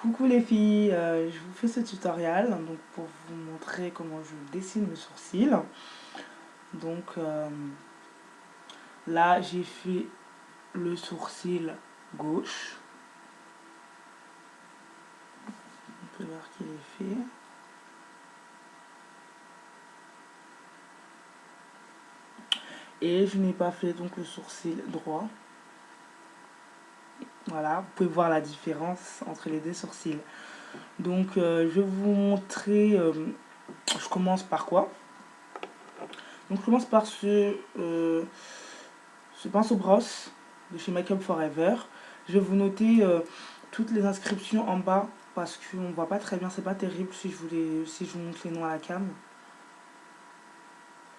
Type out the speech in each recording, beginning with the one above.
Coucou les filles, je vous fais ce tutoriel donc pour vous montrer comment je dessine mes sourcils. Donc là j'ai fait le sourcil gauche. On peut voir qu'il est fait. Et je n'ai pas fait donc le sourcil droit. Voilà, vous pouvez voir la différence entre les deux sourcils. Donc je vais vous montrer, je commence par quoi? Donc je commence par ce pinceau brosse de chez Make Up Forever. Je vais vous noter toutes les inscriptions en bas parce qu'on ne voit pas très bien, c'est pas terrible si je vous montre les noms à la cam.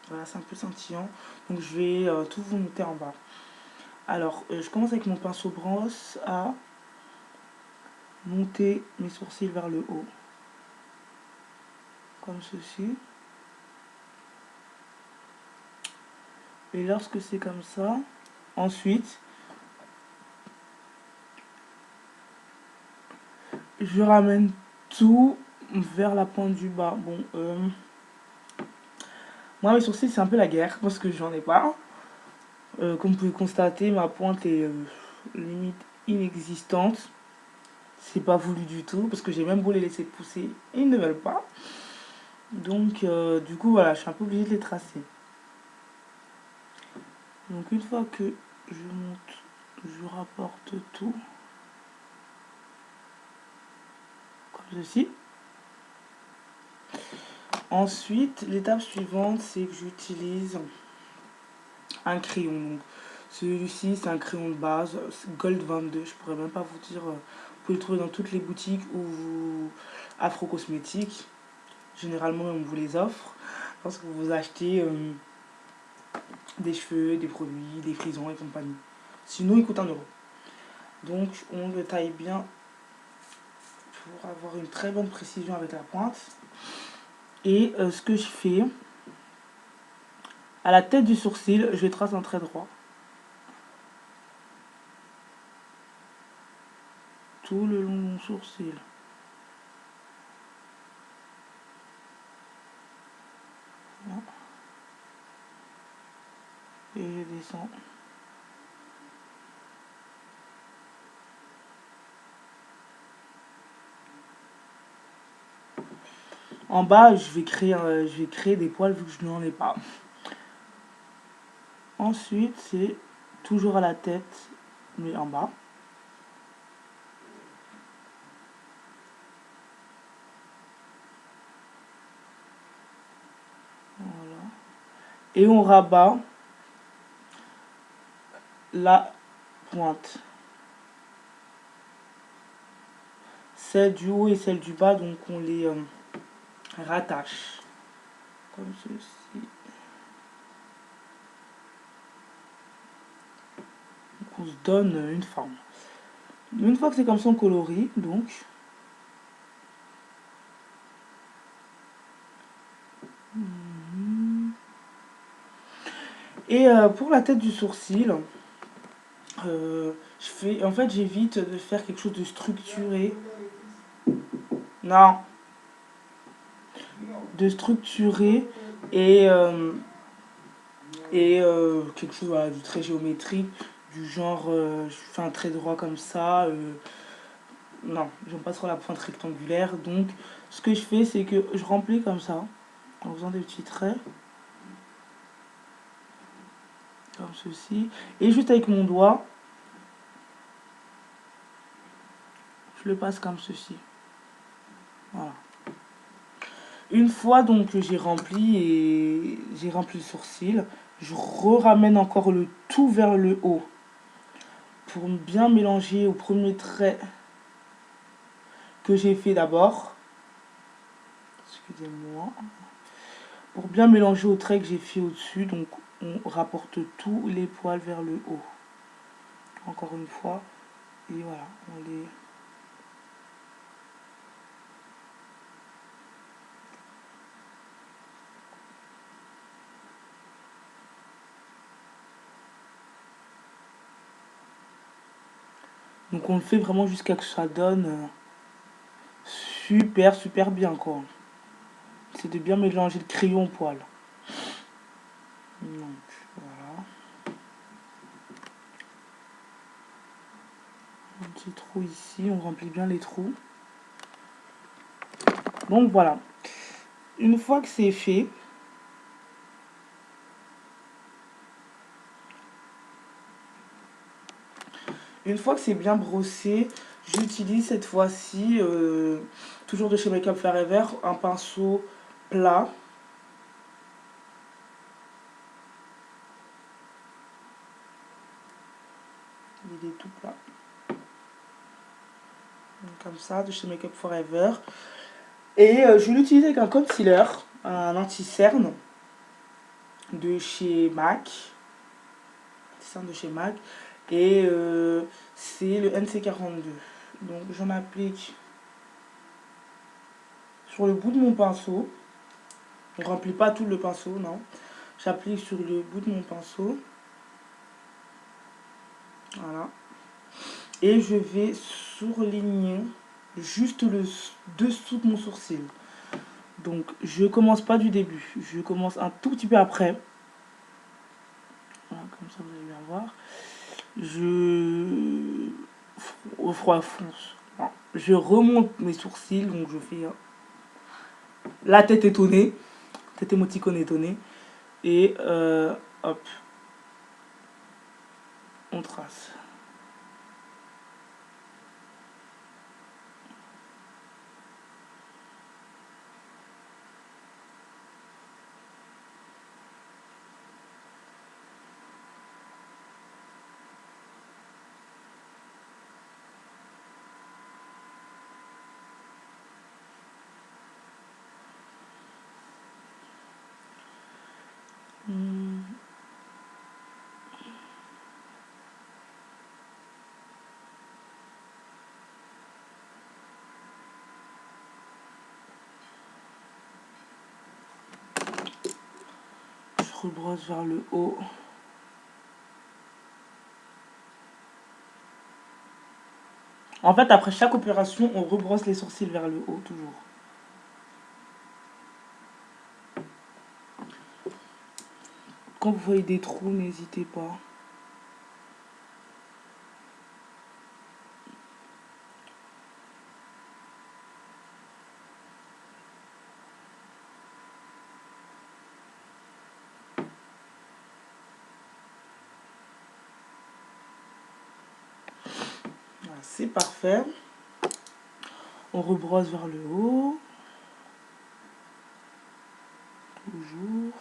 Voilà, c'est un peu scintillant. Donc je vais tout vous noter en bas. Alors, je commence avec mon pinceau brosse à monter mes sourcils vers le haut. Comme ceci. Et lorsque c'est comme ça, ensuite, je ramène tout vers la pointe du bas. Bon, moi, mes sourcils, c'est un peu la guerre parce que j'en ai pas. Comme vous pouvez constater, ma pointe est limite inexistante. C'est pas voulu du tout parce que j'ai même beau les laisser pousser, ils ne veulent pas. Donc, du coup, voilà, je suis un peu obligée de les tracer. Donc, une fois que je monte, je rapporte tout comme ceci. Ensuite, l'étape suivante, c'est que j'utilise un crayon. Donc, celui-ci, c'est un crayon de base, Gold 22. Je pourrais même pas vous dire. Vous pouvez le trouver dans toutes les boutiques ou Afro Cosmétiques. Généralement, on vous les offre lorsque vous achetez des cheveux, des produits, des frisons et compagnie. Sinon, il coûte 1 euro. Donc, on le taille bien pour avoir une très bonne précision avec la pointe. Et ce que je fais, à la tête du sourcil, je trace un trait droit. Tout le long de mon sourcil. Voilà. Et je descends. En bas, je vais créer des poils vu que je n'en ai pas. Ensuite, c'est toujours à la tête, mais en bas. Voilà. Et on rabat la pointe. Celle du haut et celle du bas, donc on les rattache. Comme ceci. Donc on se donne une forme. Une fois que c'est comme ça, on colorie, donc. Et pour la tête du sourcil, en fait, j'évite de faire quelque chose de structuré. Non. De structuré et, quelque chose voilà, de très géométrique, du genre, je fais un trait droit comme ça. Non, j'aime pas trop la pointe rectangulaire. Donc, ce que je fais, c'est que je remplis comme ça, en faisant des petits traits. Comme ceci. Et juste avec mon doigt, je le passe comme ceci. Voilà. Une fois donc que j'ai rempli le sourcil, je ramène encore le tout vers le haut pour bien mélanger au premier trait que j'ai fait d'abord. Excusez-moi. Pour bien mélanger au trait que j'ai fait au-dessus, donc on rapporte tous les poils vers le haut. Encore une fois. Et voilà, on les... Donc on le fait vraiment jusqu'à ce que ça donne super, super bien, quoi. C'est de bien mélanger le crayon au poil. Donc, voilà. Un petit trou ici, on remplit bien les trous. Donc, voilà. Une fois que c'est fait, une fois que c'est bien brossé, j'utilise cette fois-ci, toujours de chez Make Up Forever, un pinceau plat. Il est tout plat. Donc, comme ça, de chez Make Up Forever. Et je l'utilise avec un concealer, un anti-cerne de chez MAC. Anti-cerne de chez MAC. Et c'est le NC42. Donc j'en applique sur le bout de mon pinceau. On ne remplit pas tout le pinceau, non. J'applique sur le bout de mon pinceau. Voilà. Et je vais surligner juste le dessous de mon sourcil. Donc je commence pas du début. Je commence un tout petit peu après. Voilà, comme ça vous allez bien voir. Je au froid fonce. Je remonte mes sourcils, donc je fais la tête étonnée, tête émoticône étonnée, et hop, on trace. Je rebrosse vers le haut. En fait, après chaque opération, on rebrosse les sourcils vers le haut, toujours. Quand vous voyez des trous, n'hésitez pas. Voilà, c'est parfait. On rebrosse vers le haut. Toujours.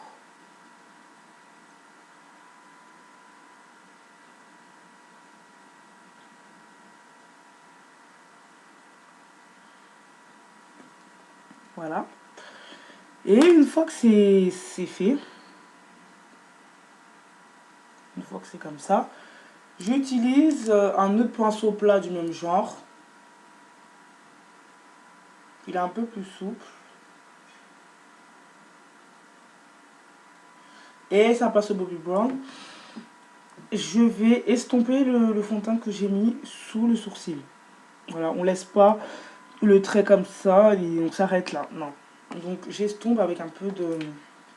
Voilà. Et une fois que c'est fait, une fois que c'est comme ça, j'utilise un autre pinceau plat du même genre. Il est un peu plus souple. Et c'est un pinceau Bobbi Brown. Je vais estomper le fond de teint que j'ai mis sous le sourcil. Voilà, on laisse pas le trait comme ça et on s'arrête là. Non. Donc j'estompe avec un peu de...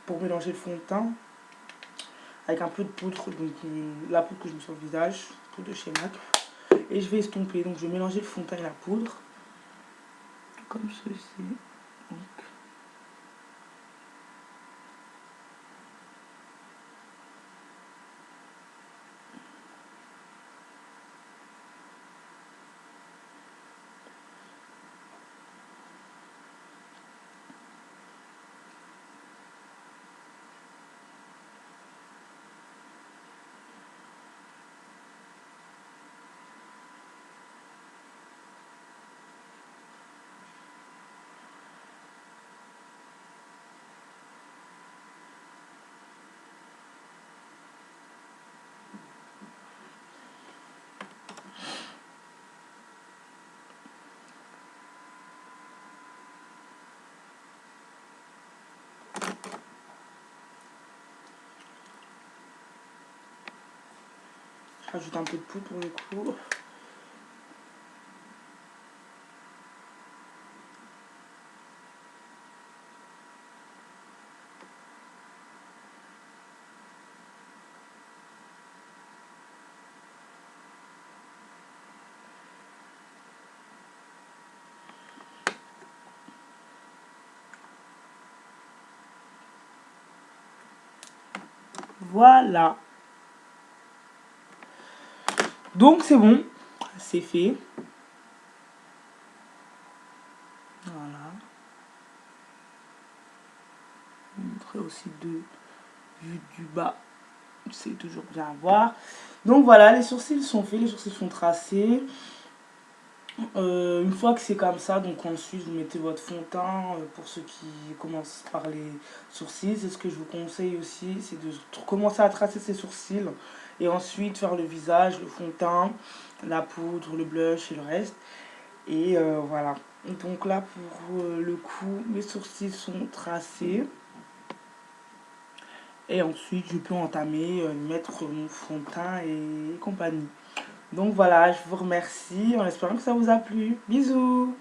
pour mélanger le fond de teint. Avec un peu de poudre, donc la poudre que je mets sur le visage, poudre de chez MAC. Et je vais estomper, donc je vais mélanger le fond de teint et la poudre. Comme ceci. Donc, je rajoute un peu de poudre pour le coup. Voilà. Donc c'est bon, c'est fait. Voilà. Je vais vous montrer aussi de vue du bas. C'est toujours bien à voir. Donc voilà, les sourcils sont faits, les sourcils sont tracés. Une fois que c'est comme ça, donc ensuite vous mettez votre fond de teint pour ceux qui commencent par les sourcils. C'est ce que je vous conseille aussi, c'est de commencer à tracer ses sourcils et ensuite faire le visage, le fond de teint, la poudre, le blush et le reste. Et voilà. Donc là pour le coup, mes sourcils sont tracés. Et ensuite je peux entamer, mettre mon fond de teint et compagnie. Donc voilà, je vous remercie en espérant que ça vous a plu. Bisous!